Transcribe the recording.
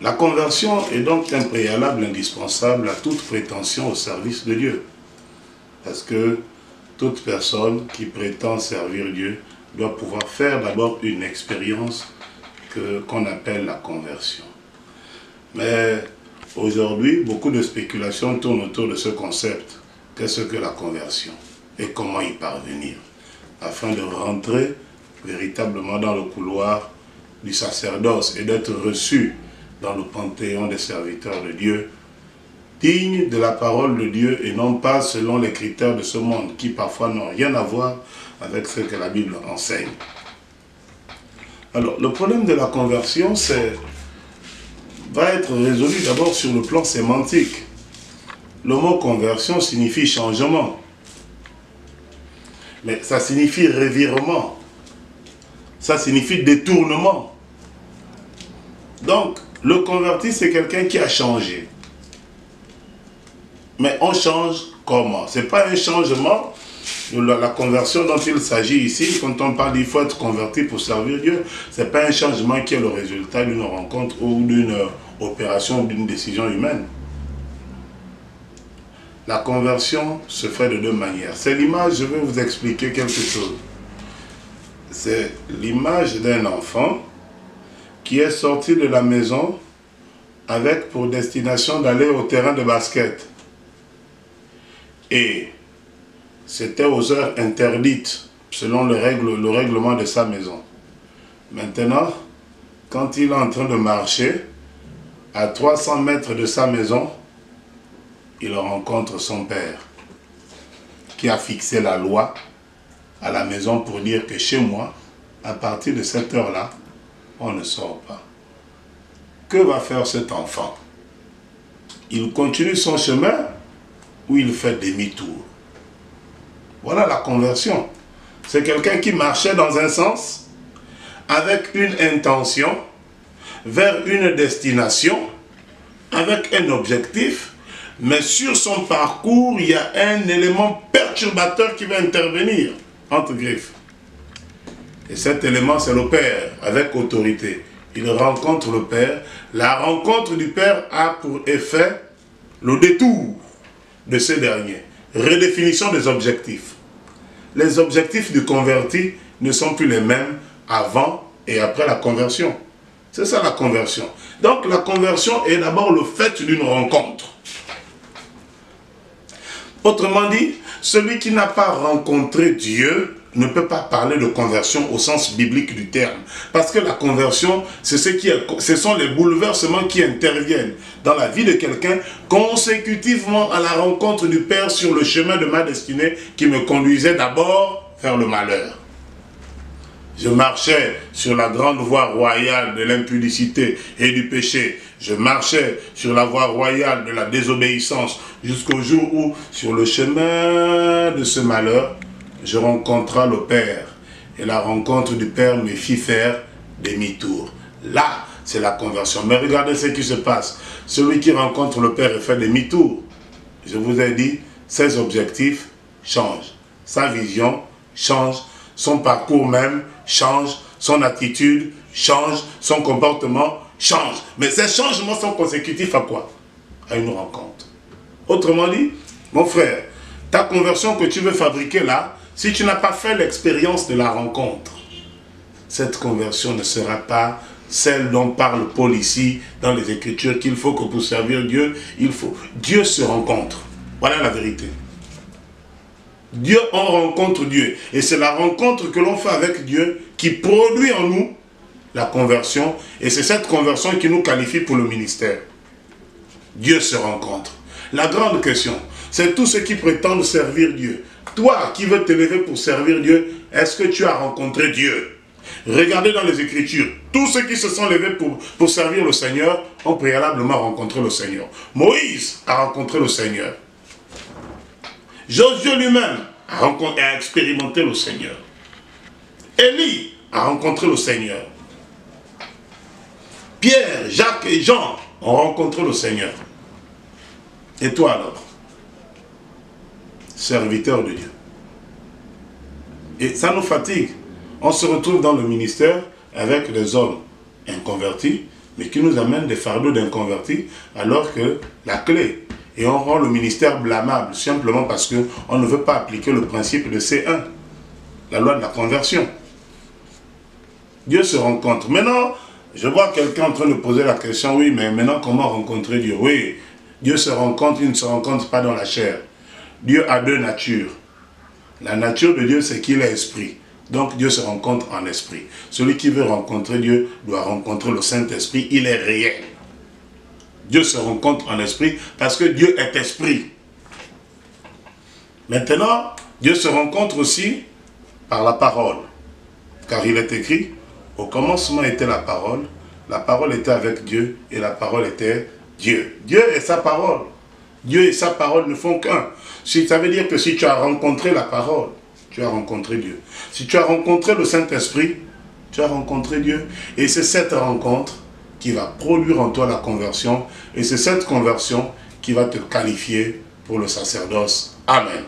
La conversion est donc un préalable indispensable à toute prétention au service de Dieu. Parce que toute personne qui prétend servir Dieu doit pouvoir faire d'abord une expérience qu'on appelle la conversion. Mais aujourd'hui, beaucoup de spéculations tournent autour de ce concept. Qu'est-ce que la conversion et comment y parvenir, afin de rentrer véritablement dans le couloir du sacerdoce et d'être reçu dans le panthéon des serviteurs de Dieu, digne de la parole de Dieu et non pas selon les critères de ce monde qui parfois n'ont rien à voir avec ce que la Bible enseigne. Alors, le problème de la conversion va être résolu d'abord sur le plan sémantique. Le mot conversion signifie changement, mais ça signifie revirement, ça signifie détournement. Donc, le converti, c'est quelqu'un qui a changé. Mais on change comment? Ce n'est pas un changement de la conversion dont il s'agit ici. Quand on parle qu'il faut être converti pour servir Dieu, ce n'est pas un changement qui est le résultat d'une rencontre ou d'une opération ou d'une décision humaine. La conversion se fait de deux manières. C'est l'image, je vais vous expliquer quelque chose. C'est l'image d'un enfant qui est sorti de la maison avec pour destination d'aller au terrain de basket. Et c'était aux heures interdites, selon le règlement de sa maison. Maintenant, quand il est en train de marcher, à 300 mètres de sa maison, il rencontre son père, qui a fixé la loi à la maison pour dire que chez moi, à partir de cette heure-là, on ne sort pas. Que va faire cet enfant? Il continue son chemin ou il fait demi-tour? Voilà la conversion. C'est quelqu'un qui marchait dans un sens, avec une intention, vers une destination, avec un objectif, mais sur son parcours, il y a un élément perturbateur qui va intervenir, entre griffes. Et cet élément, c'est le Père, avec autorité. Il rencontre le Père. La rencontre du Père a pour effet le détour de ce dernier. Redéfinition des objectifs. Les objectifs du converti ne sont plus les mêmes avant et après la conversion. C'est ça la conversion. Donc la conversion est d'abord le fait d'une rencontre. Autrement dit, celui qui n'a pas rencontré Dieu ne peut pas parler de conversion au sens biblique du terme. Parce que la conversion, ce sont les bouleversements qui interviennent dans la vie de quelqu'un consécutivement à la rencontre du Père sur le chemin de ma destinée qui me conduisait d'abord vers le malheur. Je marchais sur la grande voie royale de l'impudicité et du péché. Je marchais sur la voie royale de la désobéissance jusqu'au jour où, sur le chemin de ce malheur, je rencontrai le Père. Et la rencontre du Père me fit faire demi-tour. Là, c'est la conversion. Mais regardez ce qui se passe. Celui qui rencontre le Père et fait demi-tour, je vous ai dit, ses objectifs changent. Sa vision change. Son parcours même change. Son attitude change. Son comportement change. Mais ces changements sont consécutifs à quoi? À une rencontre. Autrement dit, mon frère, ta conversion que tu veux fabriquer là, si tu n'as pas fait l'expérience de la rencontre, cette conversion ne sera pas celle dont parle Paul ici dans les Écritures, qu'il faut que pour servir Dieu, Dieu se rencontre. Voilà la vérité. Dieu, on rencontre Dieu. Et c'est la rencontre que l'on fait avec Dieu qui produit en nous la conversion. Et c'est cette conversion qui nous qualifie pour le ministère. Dieu se rencontre. La grande question, c'est tous ceux qui prétendent servir Dieu. Toi qui veux t'élever pour servir Dieu, est-ce que tu as rencontré Dieu? Regardez dans les Écritures, tous ceux qui se sont levés pour servir le Seigneur ont préalablement rencontré le Seigneur. Moïse a rencontré le Seigneur. Josué lui-même a expérimenté le Seigneur. Élie a rencontré le Seigneur. Pierre, Jacques et Jean ont rencontré le Seigneur. Et toi alors? Serviteur de Dieu. Et ça nous fatigue. On se retrouve dans le ministère avec des hommes inconvertis, mais qui nous amène des fardeaux d'inconvertis, alors que la clé, et on rend le ministère blâmable, simplement parce qu'on ne veut pas appliquer le principe de C1, la loi de la conversion. Dieu se rencontre. Maintenant, je vois quelqu'un en train de poser la question, oui, mais maintenant, comment rencontrer Dieu? Oui, Dieu se rencontre, il ne se rencontre pas dans la chair. Dieu a deux natures. La nature de Dieu, c'est qu'il est esprit. Donc, Dieu se rencontre en esprit. Celui qui veut rencontrer Dieu doit rencontrer le Saint-Esprit. Il est réel. Dieu se rencontre en esprit parce que Dieu est esprit. Maintenant, Dieu se rencontre aussi par la parole. Car il est écrit, au commencement était la parole était avec Dieu et la parole était Dieu. Dieu est sa parole. Dieu et sa parole ne font qu'un. Ça veut dire que si tu as rencontré la parole, tu as rencontré Dieu. Si tu as rencontré le Saint-Esprit, tu as rencontré Dieu. Et c'est cette rencontre qui va produire en toi la conversion. Et c'est cette conversion qui va te qualifier pour le sacerdoce. Amen.